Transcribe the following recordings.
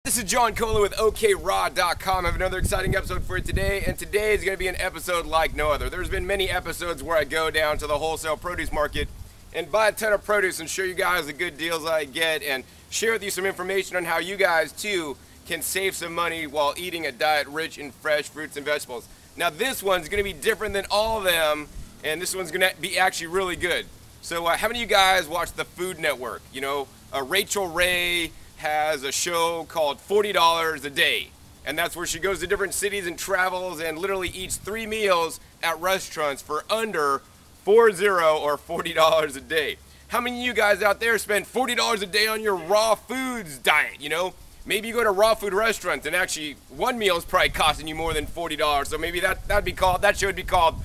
This is John Kohler with OKRaw.com. I have another exciting episode for you today, and today is going to be an episode like no other. There's been many episodes where I go down to the wholesale produce market and buy a ton of produce and show you guys the good deals I get and share with you some information on how you guys too can save some money while eating a diet rich in fresh fruits and vegetables. Now this one's going to be different than all of them, and this one's going to be actually really good. So how many of you guys watch the Food Network? You know, Rachel Ray has a show called $40 a day, and that's where she goes to different cities and travels and literally eats 3 meals at restaurants for under $40 or $40 a day. How many of you guys out there spend $40 a day on your raw foods diet? You know, maybe you go to raw food restaurants and actually one meal is probably costing you more than $40, so maybe that show would be called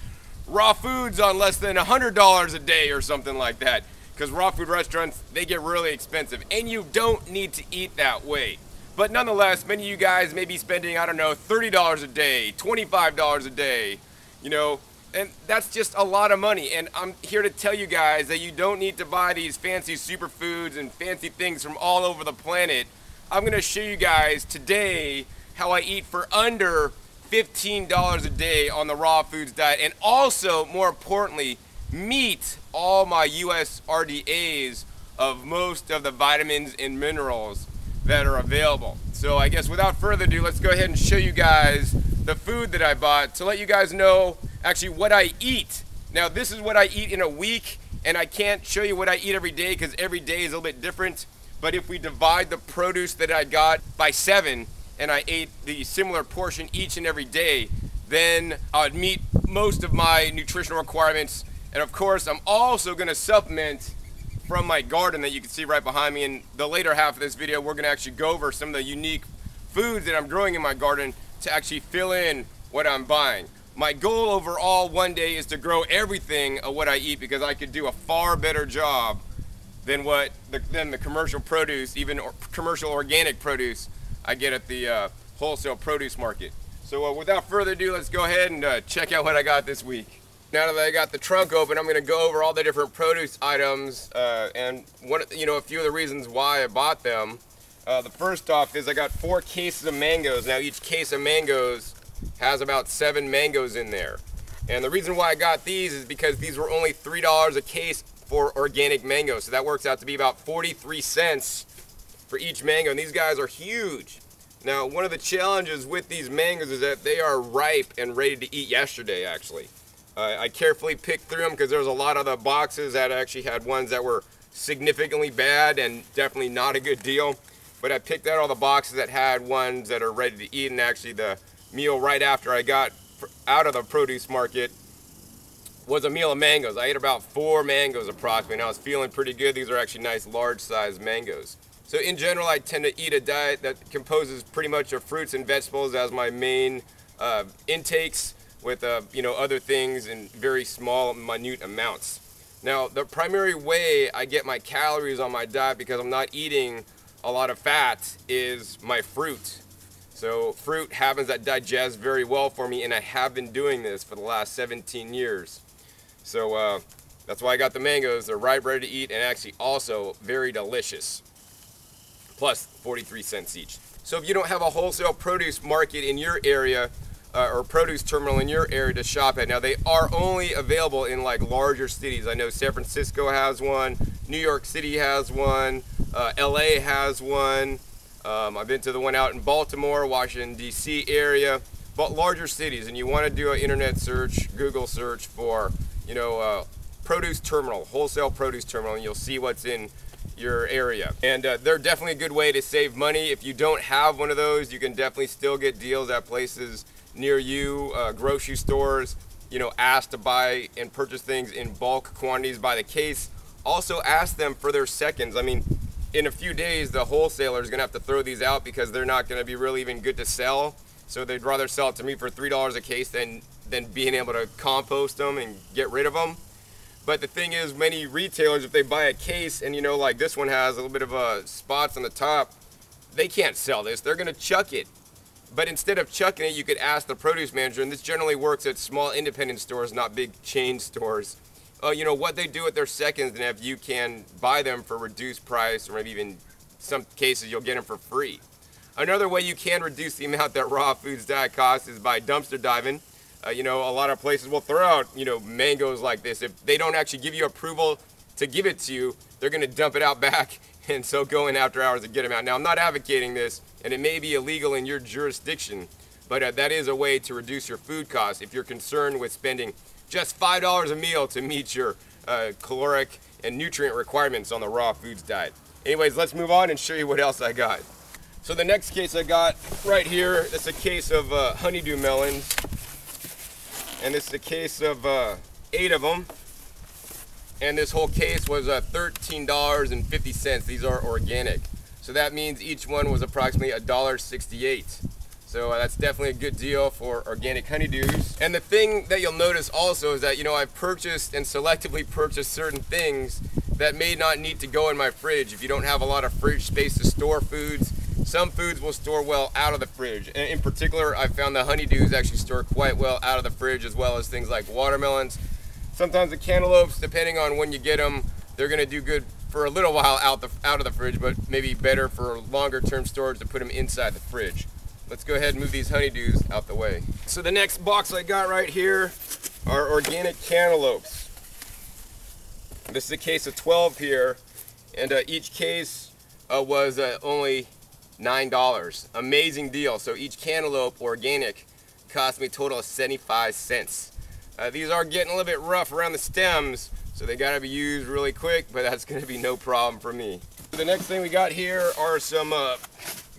raw foods on less than $100 a day or something like that. Because raw food restaurants, they get really expensive, and you don't need to eat that way. But nonetheless, many of you guys may be spending, I don't know, $30 a day, $25 a day, you know, and that's just a lot of money. And I'm here to tell you guys that you don't need to buy these fancy superfoods and fancy things from all over the planet. I'm gonna show you guys today how I eat for under $15 a day on the raw foods diet, and also, more importantly, meet all my US RDAs of most of the vitamins and minerals that are available. So I guess without further ado, let's go ahead and show you guys the food that I bought to let you guys know actually what I eat. Now this is what I eat in a week, and I can't show you what I eat every day because every day is a little bit different. But if we divide the produce that I got by 7 and I ate the similar portion each and every day, then I'd meet most of my nutritional requirements. And of course, I'm also going to supplement from my garden that you can see right behind me. In the later half of this video, we're going to actually go over some of the unique foods that I'm growing in my garden to actually fill in what I'm buying. My goal overall one day is to grow everything of what I eat, because I could do a far better job than the commercial produce, even commercial organic produce I get at the wholesale produce market. So without further ado, let's go ahead and check out what I got this week. Now that I got the trunk open, I'm going to go over all the different produce items and a few of the reasons why I bought them. The first off is I got 4 cases of mangoes. Now each case of mangoes has about 7 mangoes in there. And the reason why I got these is because these were only $3 a case for organic mangoes. So that works out to be about 43 cents for each mango. And these guys are huge. Now one of the challenges with these mangoes is that they are ripe and ready to eat yesterday actually. I carefully picked through them because there was a lot of the boxes that actually had ones that were significantly bad and definitely not a good deal. But I picked out all the boxes that had ones that are ready to eat, and actually the meal right after I got out of the produce market was a meal of mangoes. I ate about 4 mangoes approximately, and I was feeling pretty good. These are actually nice large size mangoes. So in general, I tend to eat a diet that composes pretty much of fruits and vegetables as my main intakes, with other things in very small, minute amounts. Now, the primary way I get my calories on my diet, because I'm not eating a lot of fat, is my fruit. So fruit happens to digest very well for me, and I have been doing this for the last 17 years. So that's why I got the mangoes. They're ripe, ready to eat, and actually also very delicious. Plus 43 cents each. So if you don't have a wholesale produce market in your area, or produce terminal in your area to shop at. Now they are only available in like larger cities. I know San Francisco has one, New York City has one, LA has one. I've been to the one out in Baltimore, Washington DC area, but larger cities. And you want to do an internet search, Google search for, produce terminal, wholesale produce terminal, and you'll see what's in your area. And they're definitely a good way to save money. If you don't have one of those, you can definitely still get deals at places near you, grocery stores. Ask to buy and purchase things in bulk quantities by the case. Also ask them for their seconds. I mean, in a few days the wholesaler is gonna have to throw these out because they're not gonna be really even good to sell. So they'd rather sell it to me for $3 a case than being able to compost them and get rid of them. But the thing is, many retailers, if they buy a case and like this one has a little bit of spots on the top, they can't sell this. They're gonna chuck it. But instead of chucking it, you could ask the produce manager, and this generally works at small independent stores, not big chain stores, what they do with their seconds, and if you can buy them for reduced price, or maybe even some cases you'll get them for free. Another way you can reduce the amount that raw foods diet costs is by dumpster diving. You know, a lot of places will throw out, you know, mangoes like this. If they don't actually give you approval to give it to you, they're going to dump it out back, and so go in after hours to get them out. Now, I'm not advocating this, and it may be illegal in your jurisdiction, but that is a way to reduce your food costs if you're concerned with spending just $5 a meal to meet your caloric and nutrient requirements on the raw foods diet. Anyways, let's move on and show you what else I got. So the next case I got right here, it's a case of honeydew melons. And this is a case of 8 of them. And this whole case was $13.50. These are organic. So that means each one was approximately $1.68. So that's definitely a good deal for organic honeydews. And the thing that you'll notice also is that, you know, I've purchased and selectively purchased certain things that may not need to go in my fridge. If you don't have a lot of fridge space to store foods, some foods will store well out of the fridge. And in particular, I found the honeydews actually store quite well out of the fridge, as well as things like watermelons. Sometimes the cantaloupes, depending on when you get them, they're gonna do good for a little while out of the fridge, but maybe better for longer term storage to put them inside the fridge. Let's go ahead and move these honeydews out the way. So the next box I got right here are organic cantaloupes. This is a case of 12 here, and each case was only $9. Amazing deal. So each cantaloupe organic cost me a total of 75 cents. These are getting a little bit rough around the stems, so they gotta be used really quick, but that's gonna be no problem for me. The next thing we got here are some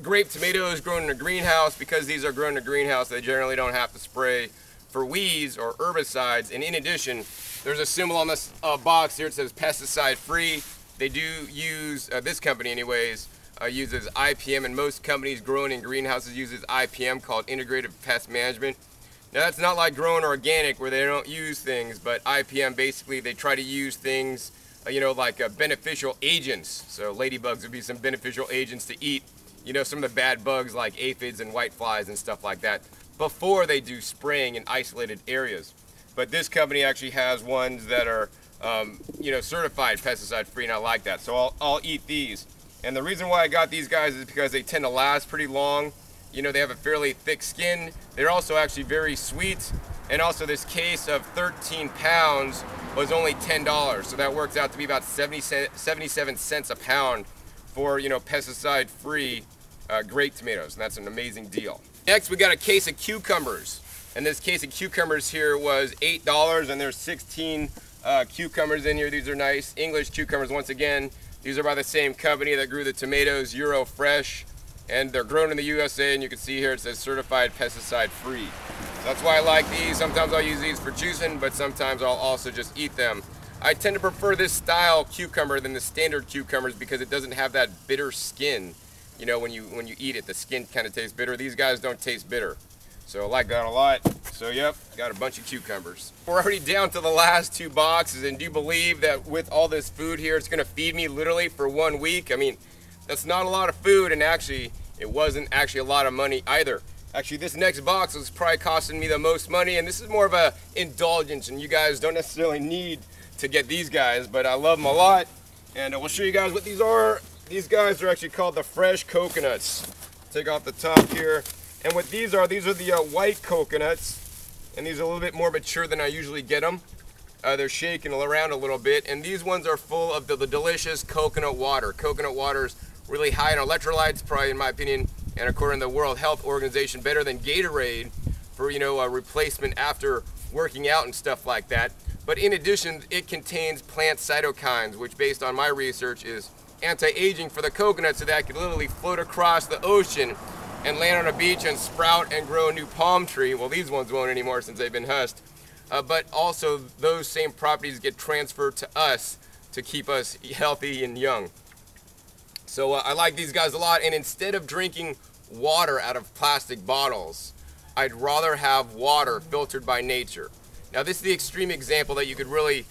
grape tomatoes grown in a greenhouse. Because these are grown in a greenhouse, they generally don't have to spray for weeds or herbicides. And in addition, there's a symbol on this box here. It says pesticide free. They do use, this company anyways, uses IPM, and most companies growing in greenhouses uses IPM, called Integrated Pest Management. Now that's not like growing organic where they don't use things, but IPM basically they try to use things, you know, like beneficial agents. So ladybugs would be some beneficial agents to eat, you know, some of the bad bugs like aphids and whiteflies and stuff like that before they do spraying in isolated areas. But this company actually has ones that are, you know, certified pesticide free, and I like that. So I'll eat these. And the reason why I got these guys is because they tend to last pretty long. You know, they have a fairly thick skin. They're also actually very sweet. And also this case of 13 pounds was only $10. So that works out to be about 77 cents a pound for, you know, pesticide-free grape tomatoes. And that's an amazing deal. Next, we got a case of cucumbers. And this case of cucumbers here was $8, and there's 16 cucumbers in here. These are nice English cucumbers once again. These are by the same company that grew the tomatoes, Euro Fresh, and they're grown in the USA, and you can see here it says certified pesticide free. So that's why I like these. Sometimes I'll use these for juicing, but sometimes I'll also just eat them. I tend to prefer this style cucumber than the standard cucumbers because it doesn't have that bitter skin. You know, when you eat it, the skin kind of tastes bitter. These guys don't taste bitter. So I like that a lot. So yep, got a bunch of cucumbers. We're already down to the last 2 boxes, and do you believe that with all this food here, it's gonna feed me literally for 1 week? I mean, that's not a lot of food, and actually, it wasn't actually a lot of money either. Actually, this next box was probably costing me the most money, and this is more of a indulgence, and you guys don't necessarily need to get these guys, but I love them a lot, and we'll show you guys what these are. These guys are actually called the fresh coconuts. Take off the top here. And what these are the white coconuts, and these are a little bit more mature than I usually get them. They're shaking around a little bit, and these ones are full of the delicious coconut water. Coconut water is really high in electrolytes, probably in my opinion, and according to the World Health Organization, better than Gatorade for, you know, a replacement after working out and stuff like that. But in addition, it contains plant cytokines, which based on my research is anti-aging for the coconut, so that could literally float across the ocean and land on a beach and sprout and grow a new palm tree. Well, these ones won't anymore since they've been husked. But also those same properties get transferred to us to keep us healthy and young. So I like these guys a lot, and instead of drinking water out of plastic bottles, I'd rather have water filtered by nature. Now this is the extreme example that you could really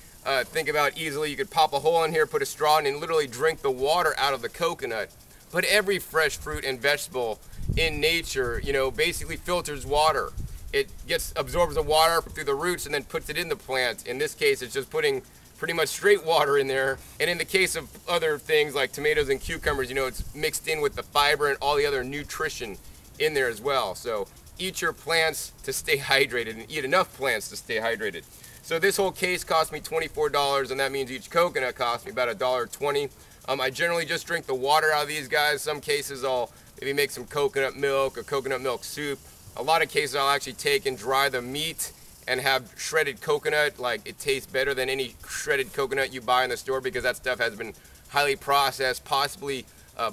think about easily. You could pop a hole in here, put a straw in, and literally drink the water out of the coconut. But every fresh fruit and vegetable in nature, you know, basically filters water. It absorbs the water through the roots and then puts it in the plant. In this case, it's just putting pretty much straight water in there. And in the case of other things like tomatoes and cucumbers, you know, it's mixed in with the fiber and all the other nutrition in there as well. So eat your plants to stay hydrated and eat enough plants to stay hydrated. So this whole case cost me $24, and that means each coconut cost me about $1.20. I generally just drink the water out of these guys. Some cases I'll maybe make some coconut milk or coconut milk soup. A lot of cases I'll actually take and dry the meat and have shredded coconut. Like, it tastes better than any shredded coconut you buy in the store because that stuff has been highly processed, possibly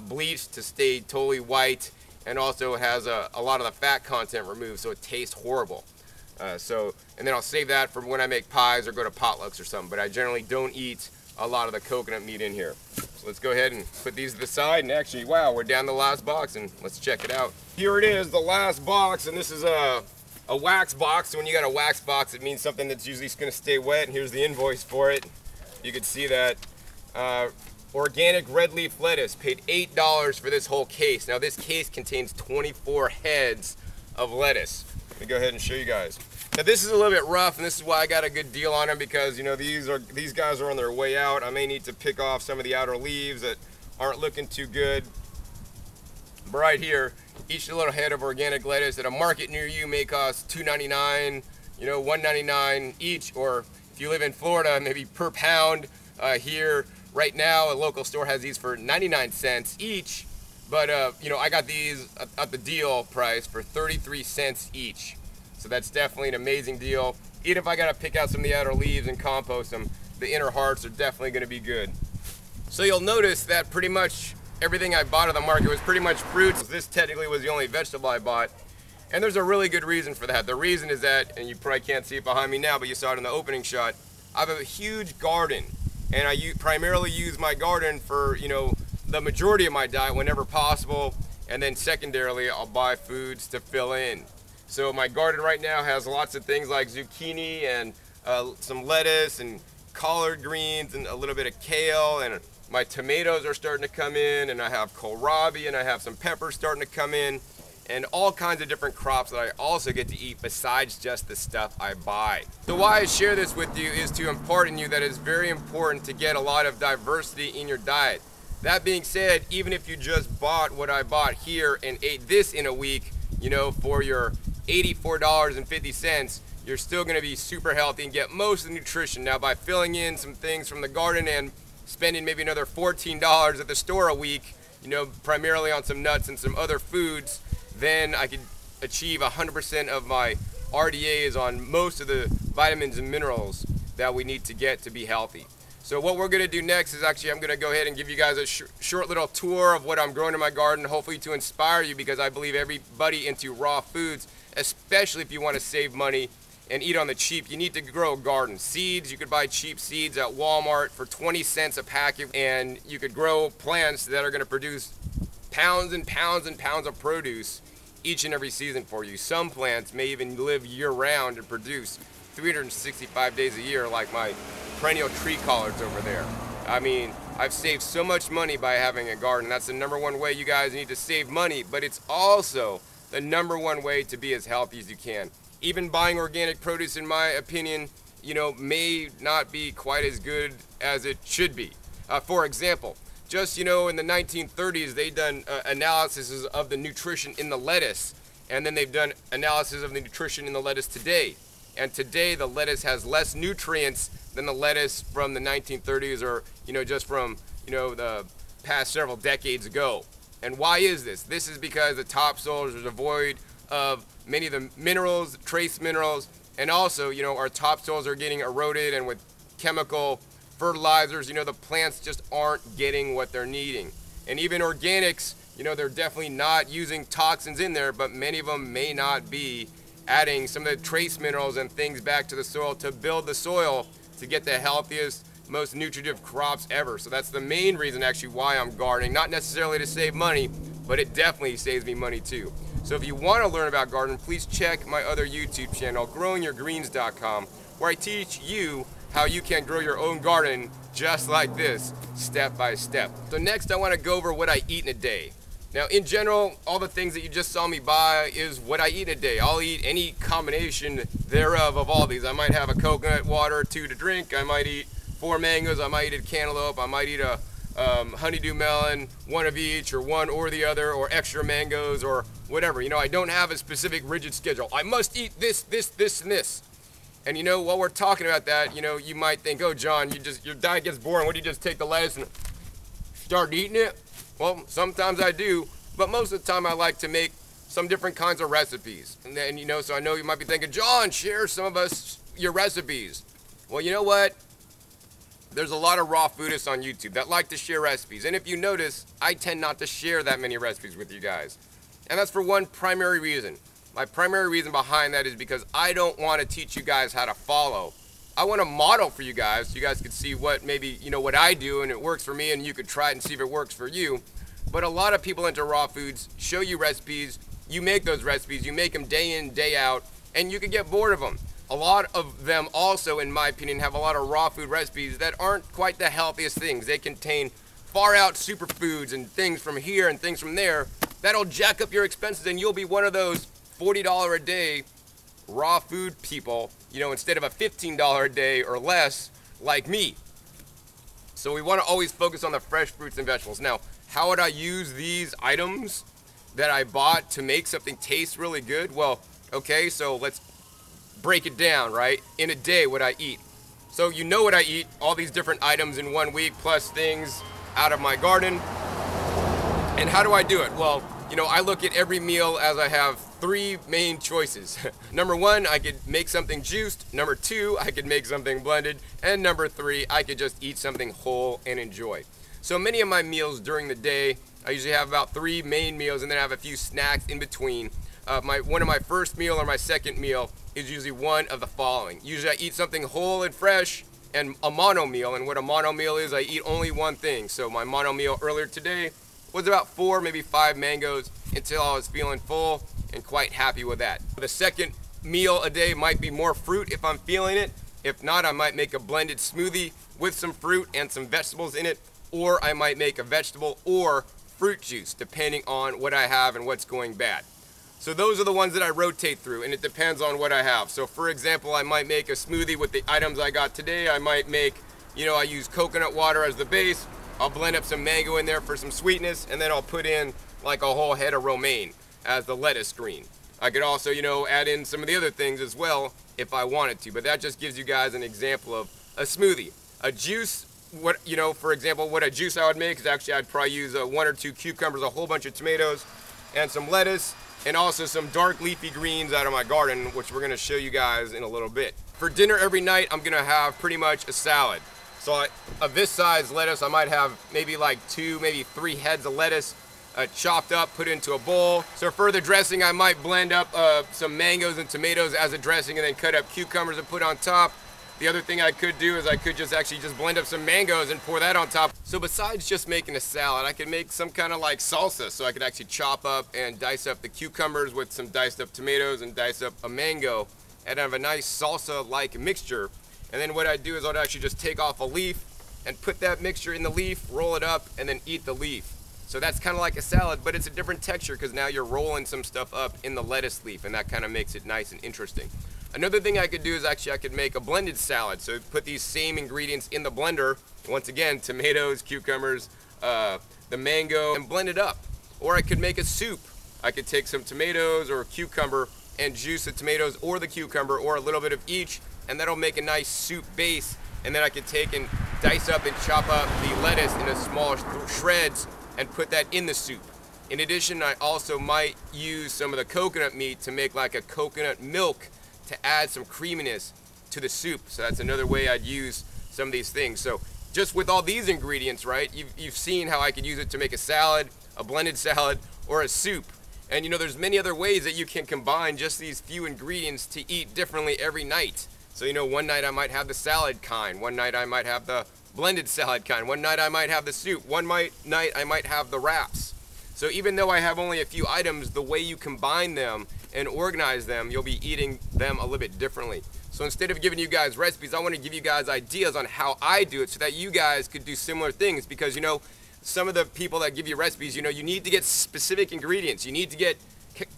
bleached to stay totally white, and also has a lot of the fat content removed, so it tastes horrible. And then I'll save that for when I make pies or go to potlucks or something, but I generally don't eat a lot of the coconut meat in here. So let's go ahead and put these to the side, and actually, wow, we're down the last box, and let's check it out. Here it is, the last box, and this is a wax box. So when you got a wax box, it means something that's usually going to stay wet, and here's the invoice for it. You can see that. Organic red leaf lettuce, paid $8 for this whole case. Now this case contains 24 heads of lettuce. Let me go ahead and show you guys. Now this is a little bit rough, and this is why I got a good deal on them, because you know these guys are on their way out. I may need to pick off some of the outer leaves that aren't looking too good. But right here, each little head of organic lettuce at a market near you may cost $2.99, you know, $1.99 each, or if you live in Florida, maybe per pound. Here right now, a local store has these for 99 cents each, but you know, I got these at the deal price for 33 cents each. So that's definitely an amazing deal. Even if I gotta pick out some of the outer leaves and compost them, the inner hearts are definitely gonna be good. So you'll notice that pretty much everything I bought at the market was pretty much fruits. This technically was the only vegetable I bought, and there's a really good reason for that. The reason is that, and you probably can't see it behind me now, but you saw it in the opening shot, I have a huge garden, and I primarily use my garden for, you know, the majority of my diet whenever possible, and then secondarily I'll buy foods to fill in. So my garden right now has lots of things like zucchini and some lettuce and collard greens and a little bit of kale, and my tomatoes are starting to come in, and I have kohlrabi, and I have some peppers starting to come in, and all kinds of different crops that I also get to eat besides just the stuff I buy. So why I share this with you is to impart in you that it's very important to get a lot of diversity in your diet. That being said, even if you just bought what I bought here and ate this in a week, you know, for your $84.50, you're still gonna be super healthy and get most of the nutrition. Now, by filling in some things from the garden and spending maybe another $14 at the store a week, you know, primarily on some nuts and some other foods, then I could achieve 100% of my RDAs on most of the vitamins and minerals that we need to get to be healthy. So what we're gonna do next is actually I'm gonna go ahead and give you guys a short little tour of what I'm growing in my garden, hopefully to inspire you, because I believe everybody into raw foods, especially if you wanna save money and eat on the cheap, you need to grow a garden. Seeds, you could buy cheap seeds at Walmart for 20 cents a packet, and you could grow plants that are gonna produce pounds and pounds and pounds of produce each and every season for you. Some plants may even live year-round and produce 365 days a year, like my perennial tree collards over there. I mean, I've saved so much money by having a garden. That's the #1 way you guys need to save money, but it's also the #1 way to be as healthy as you can. Even buying organic produce, in my opinion, you know, may not be quite as good as it should be. For example, just, you know, in the 1930s, they done analysis of the nutrition in the lettuce, and then they've done analysis of the nutrition in the lettuce today. And today, the lettuce has less nutrients than the lettuce from the 1930s, or, you know, just from, you know, the past several decades ago. And why is this? This is because the topsoils are devoid of many of the minerals, trace minerals, and also, you know, our topsoils are getting eroded, and with chemical fertilizers, you know, the plants just aren't getting what they're needing. And even organics, you know, they're definitely not using toxins in there, but many of them may not be adding some of the trace minerals and things back to the soil to build the soil to get the healthiest, most nutritive crops ever. So that's the main reason actually why I'm gardening, not necessarily to save money, but it definitely saves me money too. So if you want to learn about gardening, please check my other YouTube channel, growingyourgreens.com, where I teach you how you can grow your own garden just like this, step by step. So next I want to go over what I eat in a day. Now in general, all the things that you just saw me buy is what I eat in a day. I'll eat any combination thereof of all these. I might have a coconut water or two to drink. I might eat 4 mangoes, I might eat a cantaloupe, I might eat a honeydew melon, one of each, or one or the other, or extra mangoes, or whatever. You know, I don't have a specific rigid schedule. I must eat this, this, this, and this. And you know, while we're talking about that, you know, you might think, oh, John, your diet gets boring. What do you just take the lettuce and start eating it? Well, sometimes I do, but most of the time I like to make some different kinds of recipes. And then, you know, so I know you might be thinking, John, share some of us your recipes. Well, you know what? There's a lot of raw foodists on YouTube that like to share recipes. And if you notice, I tend not to share that many recipes with you guys. And that's for one primary reason. My primary reason behind that is because I don't want to teach you guys how to follow. I want to model for you guys so you guys can see what maybe, you know, what I do and it works for me, and you could try it and see if it works for you. But a lot of people into raw foods show you recipes, you make those recipes, you make them day in, day out, and you could get bored of them. A lot of them also, in my opinion, have a lot of raw food recipes that aren't quite the healthiest things. They contain far out superfoods and things from here and things from there that'll jack up your expenses, and you'll be one of those $40 a day raw food people, you know, instead of a $15 a day or less like me. So we want to always focus on the fresh fruits and vegetables. Now, how would I use these items that I bought to make something taste really good? Well, okay, so let's break it down, right? In a day, what I eat. So you know what I eat, all these different items in 1 week, plus things out of my garden. And how do I do it? Well, you know, I look at every meal as I have 3 main choices. Number 1, I could make something juiced. Number 2, I could make something blended. And number 3, I could just eat something whole and enjoy. So many of my meals during the day, I usually have about 3 main meals, and then I have a few snacks in between. One of my first meal or my second meal is usually one of the following. Usually I eat something whole and fresh and a mono meal. And what a mono meal is, I eat only one thing. So my mono meal earlier today was about 4, maybe 5 mangoes until I was feeling full and quite happy with that. The second meal a day might be more fruit if I'm feeling it. If not, I might make a blended smoothie with some fruit and some vegetables in it, or I might make a vegetable or fruit juice depending on what I have and what's going bad. So those are the ones that I rotate through, and it depends on what I have. So for example, I might make a smoothie with the items I got today. I might make, you know, I use coconut water as the base. I'll blend up some mango in there for some sweetness, and then I'll put in like a whole head of romaine as the lettuce green. I could also, you know, add in some of the other things as well if I wanted to, but that just gives you guys an example of a smoothie. A juice, what, you know, for example, what a juice I would make is actually I'd probably use 1 or 2 cucumbers, a whole bunch of tomatoes, and some lettuce, and also some dark leafy greens out of my garden, which we're gonna show you guys in a little bit. For dinner every night, I'm gonna have pretty much a salad. So of this size lettuce, I might have maybe like 2, maybe 3 heads of lettuce chopped up, put into a bowl. So for the dressing, I might blend up some mangoes and tomatoes as a dressing, and then cut up cucumbers and put on top. The other thing I could do is I could just blend up some mangoes and pour that on top. So besides just making a salad, I could make some kind of like salsa. So I could actually chop up and dice up the cucumbers with some diced up tomatoes and dice up a mango and have a nice salsa-like mixture. And then what I'd do is I'd actually just take off a leaf and put that mixture in the leaf, roll it up, and then eat the leaf. So that's kind of like a salad, but it's a different texture because now you're rolling some stuff up in the lettuce leaf, and that kind of makes it nice and interesting. Another thing I could do is actually I could make a blended salad. So put these same ingredients in the blender. Once again, tomatoes, cucumbers, the mango, and blend it up. Or I could make a soup. I could take some tomatoes or a cucumber and juice the tomatoes or the cucumber or a little bit of each, and that'll make a nice soup base. And then I could take and dice up and chop up the lettuce into small shreds and put that in the soup. In addition, I also might use some of the coconut meat to make like a coconut milk to add some creaminess to the soup. So that's another way I'd use some of these things. So just with all these ingredients, right, you've seen how I could use it to make a salad, a blended salad, or a soup. And you know, there's many other ways that you can combine just these few ingredients to eat differently every night. So you know, one night I might have the salad kind, one night I might have the blended salad kind, one night I might have the soup, one night I might have the wraps. So even though I have only a few items, the way you combine them and organize them, you'll be eating them a little bit differently. So instead of giving you guys recipes, I want to give you guys ideas on how I do it so that you guys could do similar things. Because you know, some of the people that give you recipes, you know, you need to get specific ingredients. You need to get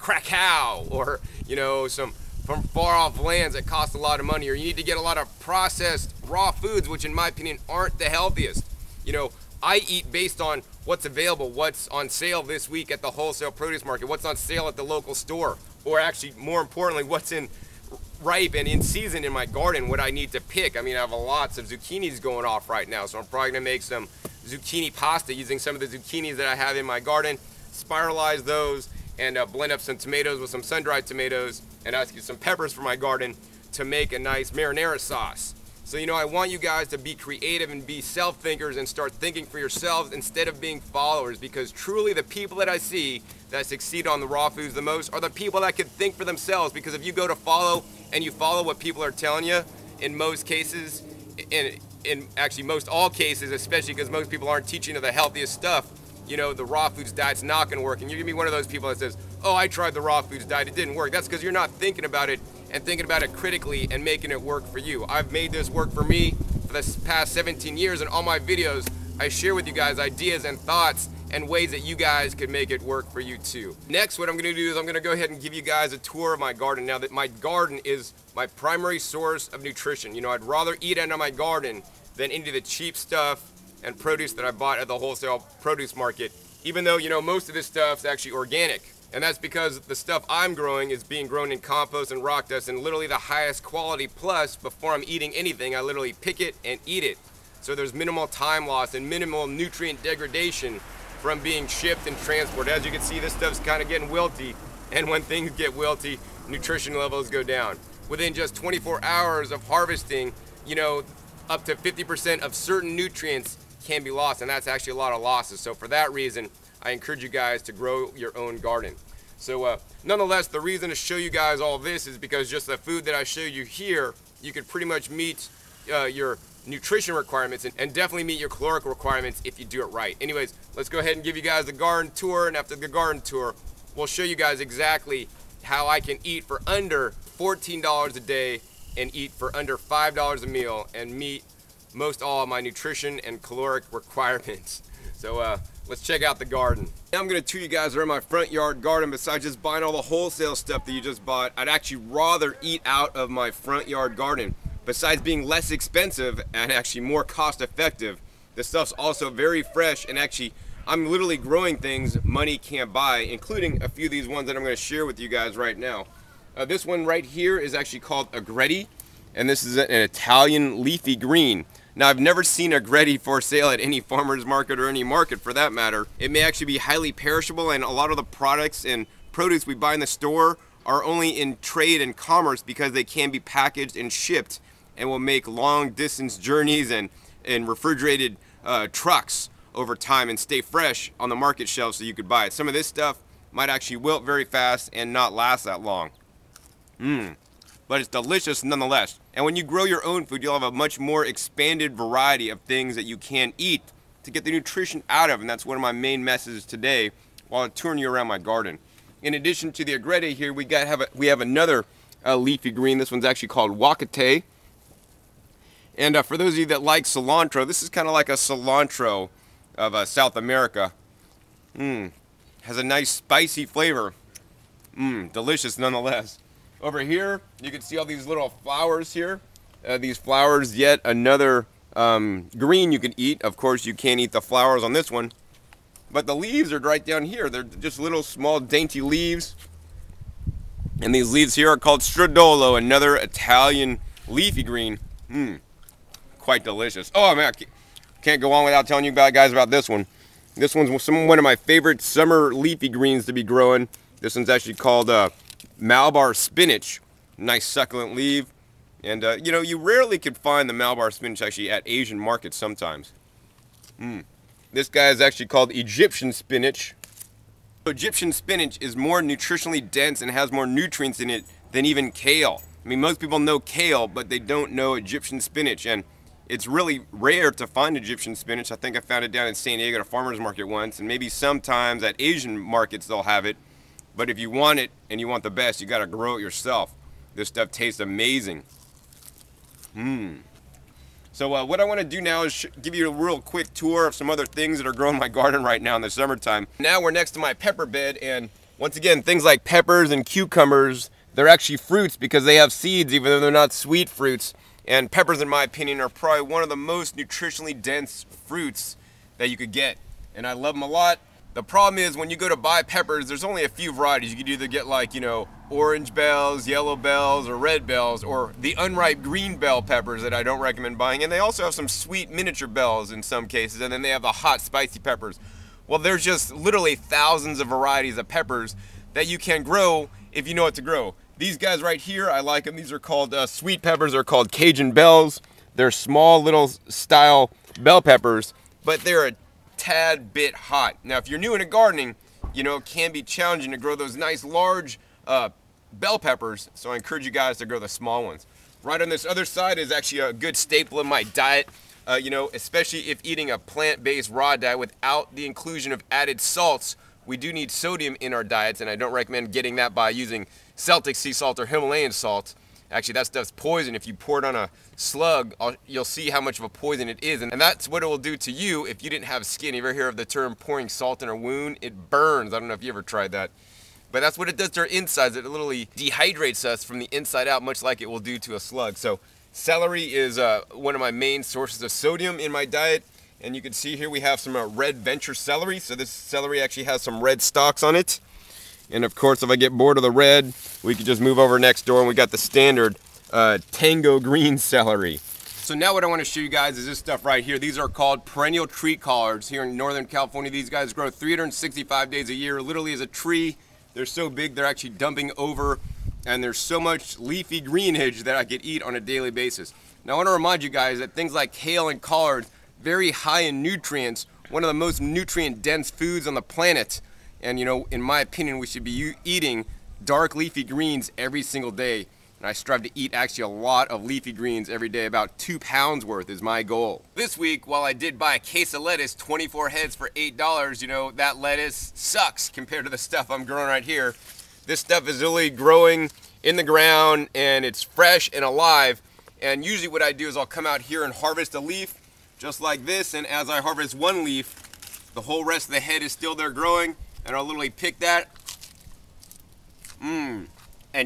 cacao or, you know, some from far off lands that cost a lot of money, or you need to get a lot of processed raw foods, which in my opinion aren't the healthiest. You know, I eat based on what's available, what's on sale this week at the wholesale produce market, what's on sale at the local store, or actually more importantly, what's in ripe and in season in my garden, what I need to pick. I mean, I have lots of zucchinis going off right now, so I'm probably gonna make some zucchini pasta using some of the zucchinis that I have in my garden, spiralize those, and blend up some tomatoes with some sun-dried tomatoes, and ask you some peppers for my garden to make a nice marinara sauce. So, you know, I want you guys to be creative and be self-thinkers and start thinking for yourselves instead of being followers, because truly the people that I see that succeed on the raw foods the most are the people that can think for themselves. Because if you go to follow and you follow what people are telling you, in most cases, in actually most all cases, especially because most people aren't teaching you the healthiest stuff, you know, the raw foods diet's not gonna work. And you're gonna be one of those people that says, oh, I tried the raw foods diet, it didn't work. That's because you're not thinking about it and thinking about it critically and making it work for you. I've made this work for me for the past 17 years, and all my videos, I share with you guys ideas and thoughts and ways that you guys could make it work for you too. Next, what I'm gonna do is I'm gonna go ahead and give you guys a tour of my garden. Now that my garden is my primary source of nutrition. You know, I'd rather eat out of my garden than into the cheap stuff and produce that I bought at the wholesale produce market, even though, you know, most of this stuff's actually organic. And that's because the stuff I'm growing is being grown in compost and rock dust and literally the highest quality. Plus, before I'm eating anything, I literally pick it and eat it. So there's minimal time loss and minimal nutrient degradation from being shipped and transported. As you can see, this stuff's kind of getting wilty, and when things get wilty, nutrition levels go down. Within just 24 hours of harvesting, you know, up to 50% of certain nutrients can be lost, and that's actually a lot of losses. So for that reason, I encourage you guys to grow your own garden. So nonetheless, the reason to show you guys all this is because just the food that I show you here, you could pretty much meet your nutrition requirements and definitely meet your caloric requirements if you do it right. Anyways, let's go ahead and give you guys the garden tour, and after the garden tour, we'll show you guys exactly how I can eat for under $14 a day and eat for under $5 a meal and meet most all of my nutrition and caloric requirements. So let's check out the garden. Now I'm gonna tour you guys around my front yard garden. Besides just buying all the wholesale stuff that you just bought, I'd actually rather eat out of my front yard garden. Besides being less expensive and actually more cost effective, the stuff's also very fresh, and actually I'm literally growing things money can't buy, including a few of these ones that I'm gonna share with you guys right now. This one right here is actually called agretti, and this is an Italian leafy green. Now, I've never seen agretti for sale at any farmer's market or any market for that matter. It may actually be highly perishable, and a lot of the products and produce we buy in the store are only in trade and commerce because they can be packaged and shipped and will make long distance journeys and refrigerated trucks over time and stay fresh on the market shelf so you could buy it. Some of this stuff might actually wilt very fast and not last that long. But it's delicious nonetheless. And when you grow your own food, you'll have a much more expanded variety of things that you can eat to get the nutrition out of, and that's one of my main messages today while I'm touring you around my garden. In addition to the agretti here, we have another leafy green. This one's actually called wakate. And for those of you that like cilantro, this is kind of like a cilantro of South America. Has a nice spicy flavor. Delicious nonetheless. Over here, you can see all these little flowers here. These flowers, yet another green you can eat. Of course, you can't eat the flowers on this one. But the leaves are right down here. They're just little small dainty leaves. And these leaves here are called stradolo, another Italian leafy green. Quite delicious. Oh man, I can't go on without telling you guys about this one. This one's one of my favorite summer leafy greens to be growing. This one's actually called Malabar spinach. Nice succulent leaf. And you know, you rarely could find the Malabar spinach actually at Asian markets sometimes. This guy is actually called Egyptian spinach. Egyptian spinach is more nutritionally dense and has more nutrients in it than even kale. I mean, most people know kale, but they don't know Egyptian spinach, and it's really rare to find Egyptian spinach. I think I found it down in San Diego at a farmer's market once, and maybe sometimes at Asian markets they'll have it. But if you want it and you want the best, you got to grow it yourself. This stuff tastes amazing. So what I want to do now is give you a real quick tour of some other things that are growing in my garden right now in the summertime. Now we're next to my pepper bed, and once again, things like peppers and cucumbers they're actually fruits because they have seeds, even though they're not sweet fruits. And peppers, in my opinion, are probably one of the most nutritionally dense fruits that you could get. And I love them a lot. The problem is when you go to buy peppers, there's only a few varieties. You could either get like, you know, orange bells, yellow bells, or red bells, or the unripe green bell peppers that I don't recommend buying. And they also have some sweet miniature bells in some cases, and then they have the hot spicy peppers. Well, there's just literally thousands of varieties of peppers that you can grow if you know what to grow. These guys right here, I like them. These are called sweet peppers. They're called Cajun bells. They're small little style bell peppers, but they're a tad bit hot. Now, if you're new into gardening, you know, it can be challenging to grow those nice large bell peppers, so I encourage you guys to grow the small ones. Right on this other side is actually a good staple in my diet, you know, especially if eating a plant-based raw diet without the inclusion of added salts. We do need sodium in our diets, and I don't recommend getting that by using Celtic sea salt or Himalayan salt. Actually, that stuff's poison. If you pour it on a slug, you'll see how much of a poison it is. And that's what it will do to you if you didn't have skin. You ever hear of the term pouring salt in a wound? It burns. I don't know if you ever tried that. But that's what it does to our insides. It literally dehydrates us from the inside out, much like it will do to a slug. So celery is one of my main sources of sodium in my diet. And you can see here we have some red venture celery. So this celery actually has some red stalks on it. And of course, if I get bored of the red, we could just move over next door and we got the standard tango green celery. So now what I want to show you guys is this stuff right here. These are called perennial tree collards here in Northern California. These guys grow 365 days a year, literally as a tree. They're so big, they're actually dumping over, and there's so much leafy greenage that I could eat on a daily basis. Now I want to remind you guys that things like kale and collards, very high in nutrients, one of the most nutrient dense foods on the planet. And you know, in my opinion, we should be eating dark leafy greens every single day. And I strive to eat actually a lot of leafy greens every day. About 2 pounds worth is my goal. This week, while I did buy a case of lettuce, 24 heads for $8, you know, that lettuce sucks compared to the stuff I'm growing right here. This stuff is really growing in the ground and it's fresh and alive. And usually what I do is I'll come out here and harvest a leaf just like this. And as I harvest one leaf, the whole rest of the head is still there growing. And I'll literally pick that, and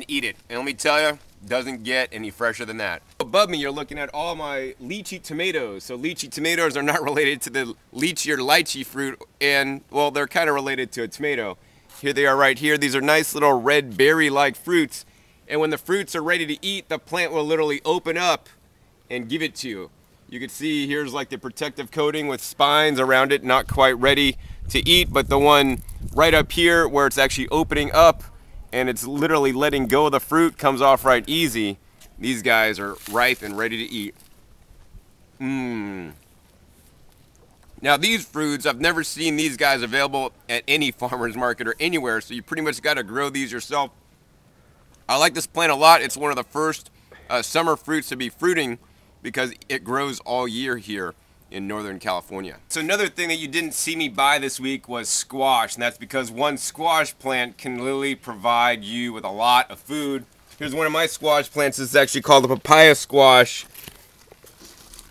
eat it. And let me tell you, doesn't get any fresher than that. Above me, you're looking at all my lychee tomatoes. So lychee tomatoes are not related to the lychee or lychee fruit, and well, they're kind of related to a tomato. Here they are right here. These are nice little red berry-like fruits. And when the fruits are ready to eat, the plant will literally open up and give it to you. You can see here's like the protective coating with spines around it, not quite ready to eat, but the one right up here where it's actually opening up and it's literally letting go of the fruit comes off right easy. These guys are ripe and ready to eat. Now these fruits, I've never seen these guys available at any farmer's market or anywhere, so you pretty much got to grow these yourself. I like this plant a lot. It's one of the first summer fruits to be fruiting because it grows all year here in Northern California. So another thing that you didn't see me buy this week was squash, and that's because one squash plant can literally provide you with a lot of food. Here's one of my squash plants. This is actually called the papaya squash.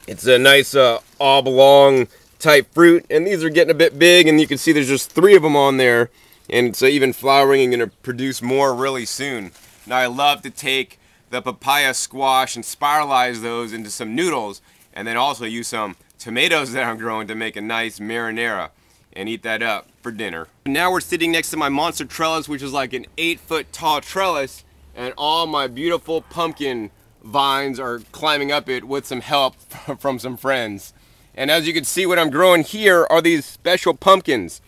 It's a nice oblong type fruit, and these are getting a bit big, and you can see there's just 3 of them on there, and it's even flowering and gonna produce more really soon. Now I love to take the papaya squash and spiralize those into some noodles, and then also use some tomatoes that I'm growing to make a nice marinara and eat that up for dinner. Now we're sitting next to my monster trellis, which is like an 8-foot tall trellis, and all my beautiful pumpkin vines are climbing up it with some help from some friends. And as you can see, what I'm growing here are these special pumpkins.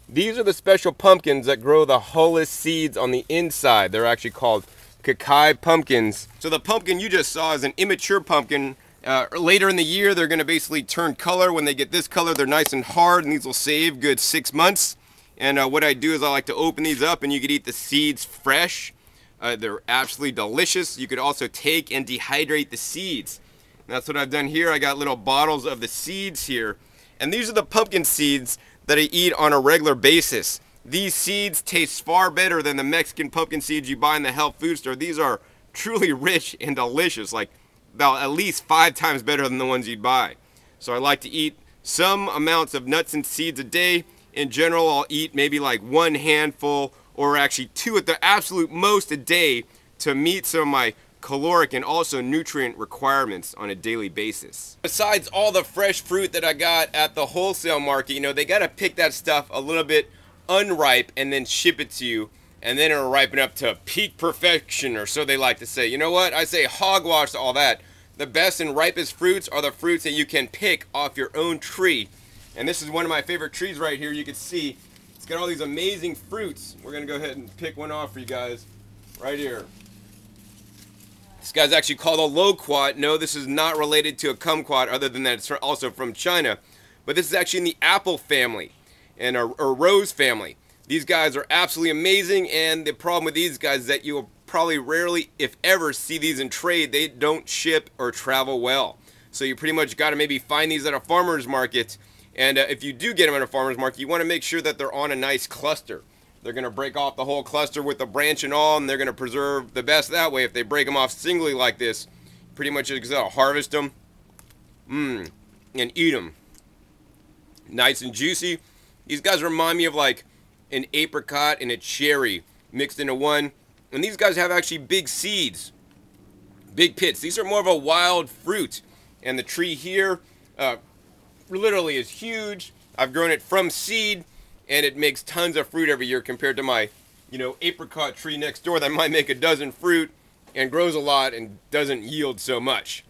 These are the special pumpkins that grow the hullest seeds on the inside. They're actually called Kakai pumpkins. So the pumpkin you just saw is an immature pumpkin. Later in the year, they're going to basically turn color. When they get this color, they're nice and hard, and these will save good 6 months. And what I do is I like to open these up, and you could eat the seeds fresh. They're absolutely delicious. You could also take and dehydrate the seeds. And that's what I've done here. I got little bottles of the seeds here. And these are the pumpkin seeds that I eat on a regular basis. These seeds taste far better than the Mexican pumpkin seeds you buy in the health food store. These are truly rich and delicious, like about at least 5 times better than the ones you'd buy. So I like to eat some amounts of nuts and seeds a day. In general, I'll eat maybe like 1 handful or actually 2 at the absolute most a day, to meet some of my caloric and also nutrient requirements on a daily basis. Besides all the fresh fruit that I got at the wholesale market, you know, they got to pick that stuff a little bit unripe and then ship it to you, and then it'll ripen up to peak perfection, or so they like to say. You know what? I say hogwash all that. The best and ripest fruits are the fruits that you can pick off your own tree. And this is one of my favorite trees right here. You can see it's got all these amazing fruits. We're gonna go ahead and pick one off for you guys right here. This guy's actually called a loquat. No, this is not related to a kumquat, other than that it's also from China. But this is actually in the apple family and a rose family. These guys are absolutely amazing, and the problem with these guys is that you'll probably rarely, if ever, see these in trade. They don't ship or travel well. So you pretty much got to maybe find these at a farmer's market. And if you do get them at a farmer's market, you want to make sure that they're on a nice cluster. They're going to break off the whole cluster with the branch and all, and they're going to preserve the best that way. If they break them off singly like this, pretty much just gotta harvest them and eat them. Nice and juicy. These guys remind me of like an apricot and a cherry mixed into one. And these guys have actually big seeds, big pits. These are more of a wild fruit. And the tree here literally is huge. I've grown it from seed, and it makes tons of fruit every year compared to my, you know, apricot tree next door that might make a dozen fruit and grows a lot and doesn't yield so much.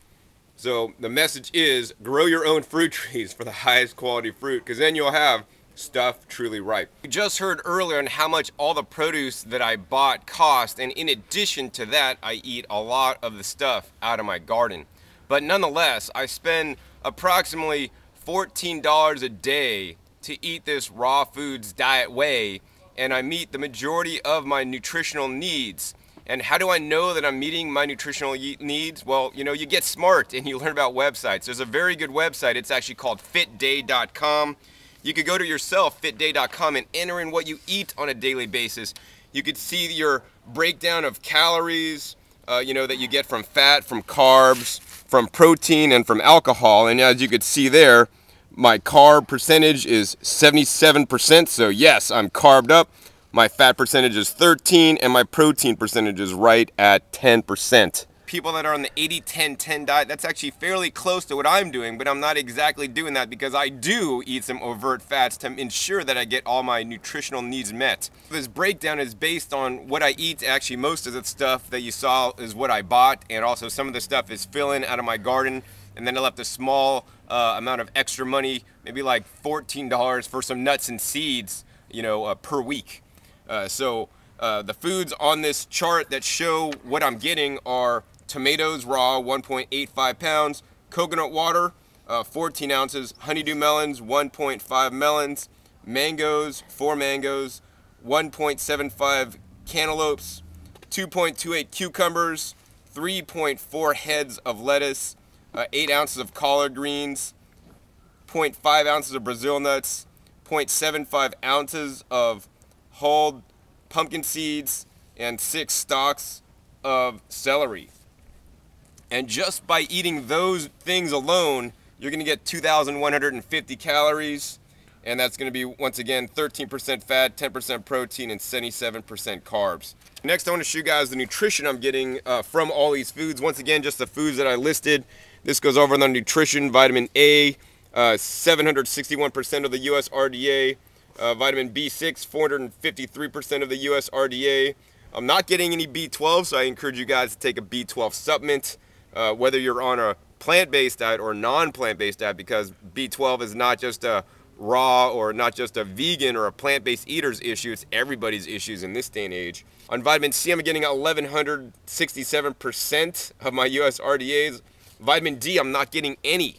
So the message is grow your own fruit trees for the highest quality fruit, because then you'll have stuff truly ripe. We just heard earlier on how much all the produce that I bought cost, and in addition to that, I eat a lot of the stuff out of my garden. But nonetheless, I spend approximately $14 a day to eat this raw foods diet way, and I meet the majority of my nutritional needs. And how do I know that I'm meeting my nutritional needs? Well, you know, you get smart and you learn about websites. There's a very good website. It's actually called fitday.com. You could go to yourself, fitday.com, and enter in what you eat on a daily basis. You could see your breakdown of calories, you know, that you get from fat, from carbs, from protein, and from alcohol. And as you could see there, my carb percentage is 77%, so yes, I'm carved up. My fat percentage is 13, and my protein percentage is right at 10%. People that are on the 80-10-10 diet, that's actually fairly close to what I'm doing, but I'm not exactly doing that because I do eat some overt fats to ensure that I get all my nutritional needs met. This breakdown is based on what I eat. Actually, most of the stuff that you saw is what I bought, and also some of the stuff is fill-in out of my garden, and then I left a small amount of extra money, maybe like $14 for some nuts and seeds, you know, per week. So the foods on this chart that show what I'm getting are tomatoes raw, 1.85 pounds, coconut water, 14 ounces, honeydew melons, 1.5 melons, mangoes, 4 mangoes, 1.75 cantaloupes, 2.28 cucumbers, 3.4 heads of lettuce, 8 ounces of collard greens, 0.5 ounces of Brazil nuts, 0.75 ounces of whole pumpkin seeds, and 6 stalks of celery. And just by eating those things alone, you're going to get 2,150 calories, and that's going to be, once again, 13% fat, 10% protein, and 77% carbs. Next, I want to show you guys the nutrition I'm getting from all these foods. Once again, just the foods that I listed. This goes over the nutrition. Vitamin A, 761% of the US RDA. Vitamin B6, 453% of the US RDA. I'm not getting any B12, so I encourage you guys to take a B12 supplement, whether you're on a plant-based diet or non-plant-based diet, because B12 is not just a raw or not just a vegan or a plant-based eater's issue, it's everybody's issues in this day and age. On vitamin C, I'm getting 1,167% of my US RDAs. Vitamin D, I'm not getting any.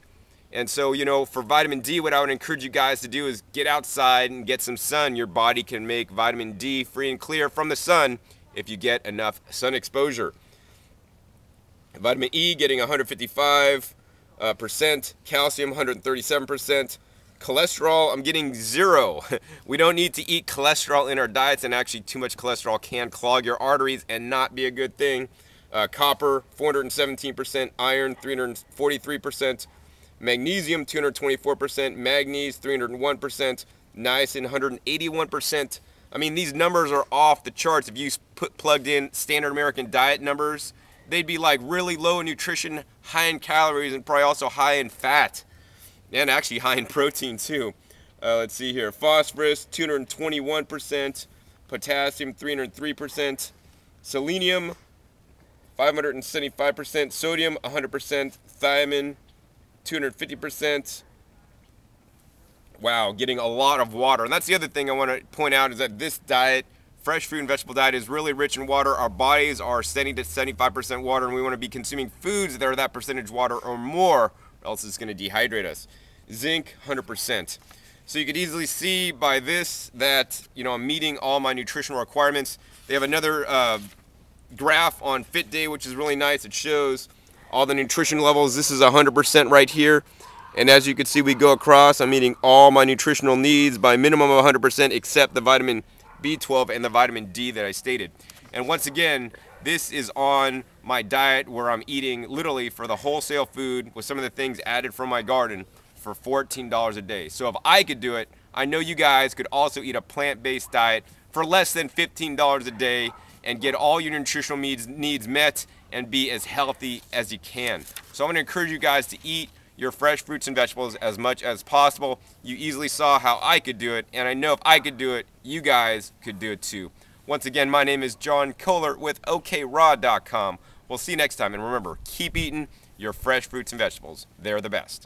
And so, you know, for vitamin D, what I would encourage you guys to do is get outside and get some sun. Your body can make vitamin D free and clear from the sun if you get enough sun exposure. Vitamin E, getting 155%, calcium 137%, cholesterol, I'm getting 0. We don't need to eat cholesterol in our diets, and actually too much cholesterol can clog your arteries and not be a good thing. Copper, 417%, iron, 343%, magnesium, 224%, manganese, 301%, niacin, 181%, I mean, these numbers are off the charts. If you plugged in standard American diet numbers, they'd be like really low in nutrition, high in calories, and probably also high in fat, and actually high in protein too. Let's see here. Phosphorus, 221%. Potassium, 303%. Selenium, 575%. Sodium, 100%. Thiamine, 250%. Wow, getting a lot of water. And that's the other thing I want to point out is that this diet, fresh fruit and vegetable diet, is really rich in water. Our bodies are 70 to 75% water, and we want to be consuming foods that are that percentage water or more, or else it's going to dehydrate us. Zinc, 100%. So you could easily see by this that, you know, I'm meeting all my nutritional requirements. They have another graph on Fit Day, which is really nice. It shows all the nutrition levels. This is 100% right here. And as you can see, we go across. I'm meeting all my nutritional needs by minimum of 100%, except the vitamin B12 and the vitamin D that I stated. And once again, this is on my diet where I'm eating literally for the wholesale food with some of the things added from my garden for $14 a day. So if I could do it, I know you guys could also eat a plant-based diet for less than $15 a day and get all your nutritional needs met and be as healthy as you can. So I'm going to encourage you guys to eat your fresh fruits and vegetables as much as possible. You easily saw how I could do it, and I know if I could do it, you guys could do it too. Once again, my name is John Kohler with OKRaw.com. We'll see you next time, and remember, keep eating your fresh fruits and vegetables. They're the best.